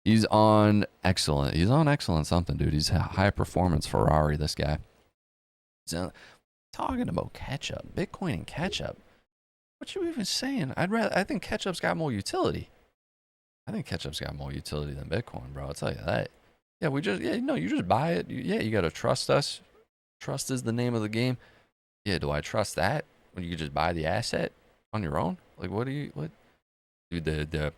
He's on excellent. He's on excellent something, dude. He's a high performance Ferrari, this guy. So, talking about ketchup, Bitcoin and ketchup. What you even saying? I think ketchup's got more utility. I think ketchup's got more utility than Bitcoin, bro. I'll tell you that. Yeah, you just buy it. You got to trust us. Trust is the name of the game. Yeah, do I trust that? When you can just buy the asset on your own? Like, what? Dude, the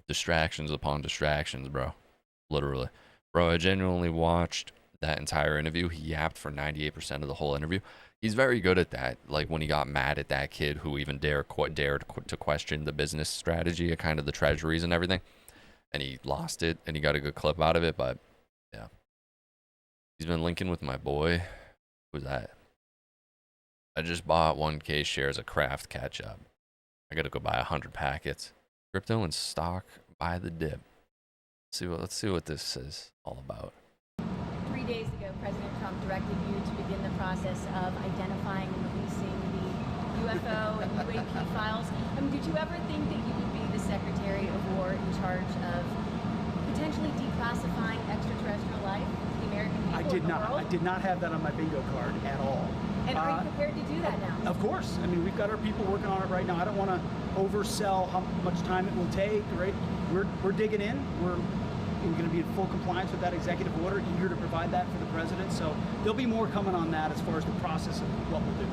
distractions upon distractions, bro. Literally. Bro, I genuinely watched that entire interview. He yapped for 98% of the whole interview. He's very good at that. Like, when he got mad at that kid who even dared to question the business strategy of kind of the treasuries and everything. And he lost it, and he got a good clip out of it, but yeah. He's been linking with my boy. Who's that? I just bought 1K shares of Kraft ketchup. I gotta go buy 100 packets. Crypto and stock by the dip. Let's see what this is all about. 3 days ago, President Trump directed you to begin the process of identifying and releasing the UFO and UAP files. Did you ever think that you would be the Secretary of War in charge of potentially declassifying extraterrestrial life, the American people? I did not have that on my bingo card at all. And are you prepared to do that now? Of course. I mean, we've got our people working on it right now. I don't want to oversell how much time it will take, right? We're digging in. We're going to be in full compliance with that executive order, eager to provide that for the president. So there'll be more coming on that as far as the process of what we'll do.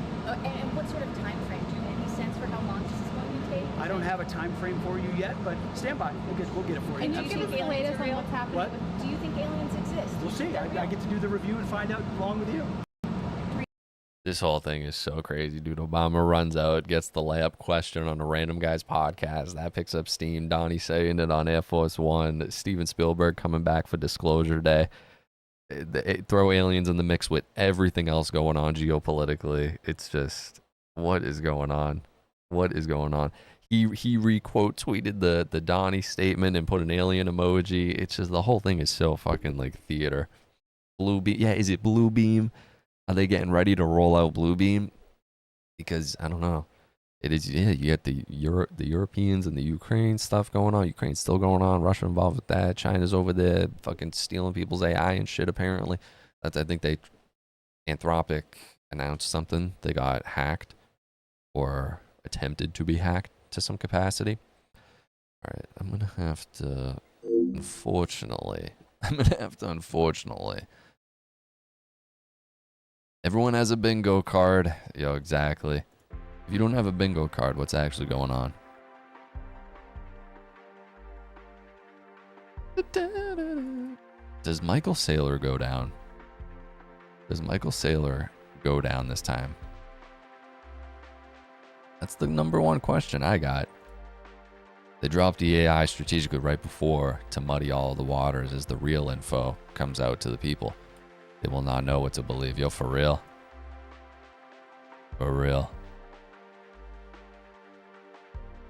And what sort of time frame? Do you have any sense for how long this is going to take? I don't have a time frame for you yet, but stand by. We'll get it for you. And do you give us the latest on what's happening? What? Do you think aliens exist? We'll see. I get to do the review and find out along with you. This whole thing is so crazy, dude. Obama runs out, gets the layup question on a random guy's podcast. That picks up steam. Donnie saying it on Air Force One. Steven Spielberg coming back for Disclosure Day. Throw aliens in the mix with everything else going on geopolitically. It's just, what is going on? What is going on? He re-quote tweeted the Donnie statement and put an alien emoji. It's just, the whole thing is so fucking like theater. Blue Beam. Yeah, is it Blue Beam? Are they getting ready to roll out Blue Beam? Because I don't know. It is, yeah, you get the Europeans and the Ukraine stuff going on. Ukraine's still going on. Russia involved with that. China's over there fucking stealing people's AI and shit, apparently. I think Anthropic announced something. They got hacked or attempted to be hacked to some capacity. All right, I'm going to have to, unfortunately, everyone has a bingo card. Yo, exactly. If you don't have a bingo card, what's actually going on? Does Michael Saylor go down? Does Michael Saylor go down this time? That's the number one question I got. They dropped the AI strategically right before to muddy all the waters as the real info comes out to the people. They will not know what to believe. Yo, for real. For real.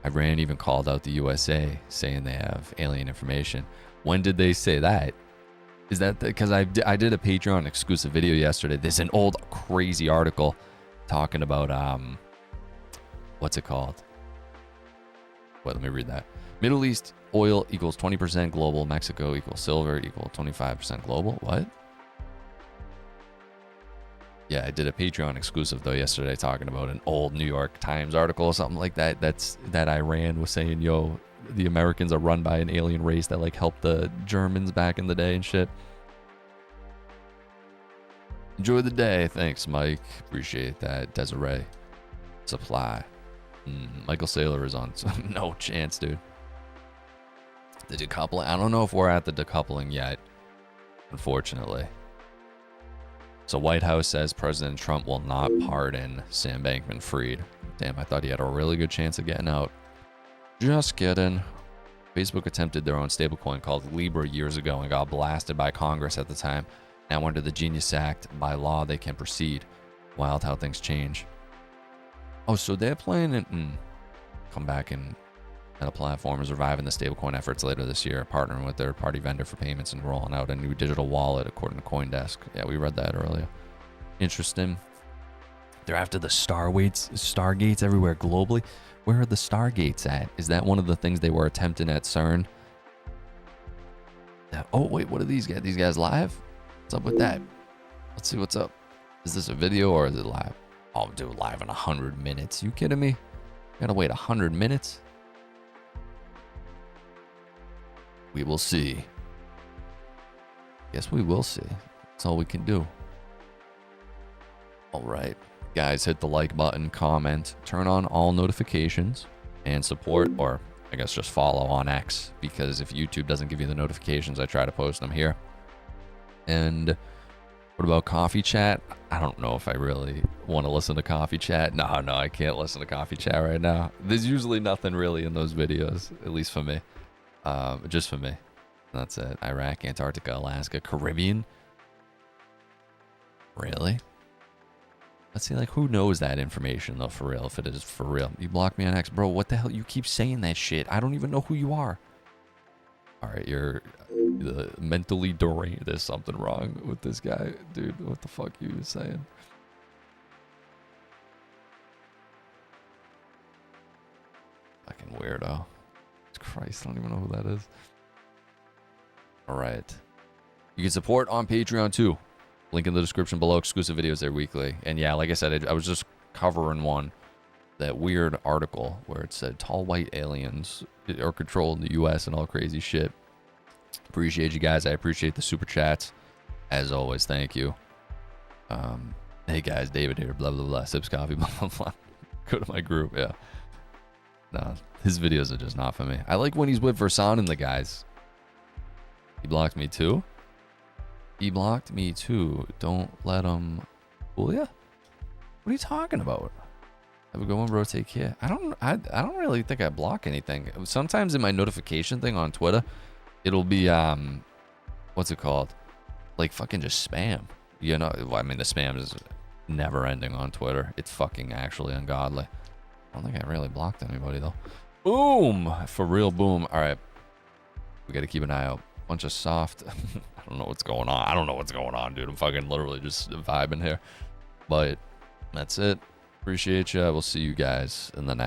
Iran even called out the USA, saying they have alien information. When did they say that? Is that because I did a Patreon exclusive video yesterday. There's an old crazy article talking about what's it called? Wait, let me read that. Middle East oil equals 20% global. Mexico equals silver equal 25% global. What? Yeah, I did a Patreon exclusive though yesterday talking about an old New York Times article or something like that. That Iran was saying, yo, the Americans are run by an alien race that like helped the Germans back in the day and shit. Enjoy the day. Thanks, Mike. Appreciate that. Desiree. Supply. Michael Saylor is on. No chance, dude. The decoupling. I don't know if we're at the decoupling yet, unfortunately. So White House says President Trump will not pardon Sam Bankman-Fried. Damn, I thought he had a really good chance of getting out. Just kidding. Facebook attempted their own stablecoin called Libra years ago and got blasted by Congress at the time. Now under the Genius Act, by law, they can proceed. Wild how things change. Oh, so they're planning to come back and Meta Platform is reviving the stablecoin efforts later this year, partnering with their party vendor for payments and rolling out a new digital wallet, according to CoinDesk. Yeah, we read that earlier. Interesting. They're after the Stargates everywhere globally. Where are the Stargates at? Is that one of the things they were attempting at CERN? Oh, wait, what are these guys? These guys live? What's up with that? Let's see what's up. Is this a video or is it live? Oh, dude, live in 100 minutes. You kidding me? Gotta wait 100 minutes? We will see. Yes, we will see. That's all we can do. All right. Guys, hit the like button, comment, turn on all notifications, and support, or I guess just follow on X, because if YouTube doesn't give you the notifications, I try to post them here. And what about Coffee Chat? I don't know if I really want to listen to Coffee Chat. No, I can't listen to Coffee Chat right now. There's usually nothing really in those videos, at least for me. Just for me. That's it. Iraq, Antarctica, Alaska, Caribbean. Really? Let's see, like, who knows that information, though, for real, if it is for real. You block me on X. Bro, what the hell? You keep saying that shit. I don't even know who you are. All right, you're mentally deranged. There's something wrong with this guy. Dude, what the fuck are you saying? Fucking weirdo. Christ, I don't even know who that is. All right. You can support on Patreon, too. Link in the description below. Exclusive videos there weekly. And yeah, like I said, I was just covering that weird article where it said tall white aliens are controlling the U.S. and all crazy shit. Appreciate you guys. I appreciate the super chats. As always, thank you. Hey guys, David here, blah, blah, blah. Sips coffee, blah, blah, blah. Go to my group, yeah. No, his videos are just not for me. I like when he's with Versan and the guys. He blocked me too. He blocked me too. Don't let him fool ya. What are you talking about? Have a good one, bro. Take care. I don't really think I block anything. Sometimes in my notification thing on Twitter, it'll be what's it called? Like fucking just spam. You know, I mean the spam is never ending on Twitter. It's fucking actually ungodly. I don't think I really blocked anybody though. Boom! For real, boom. All right. We got to keep an eye out. Bunch of soft. I don't know what's going on. I don't know what's going on, dude. I'm fucking literally just vibing here. But that's it. Appreciate you. We'll see you guys in the next.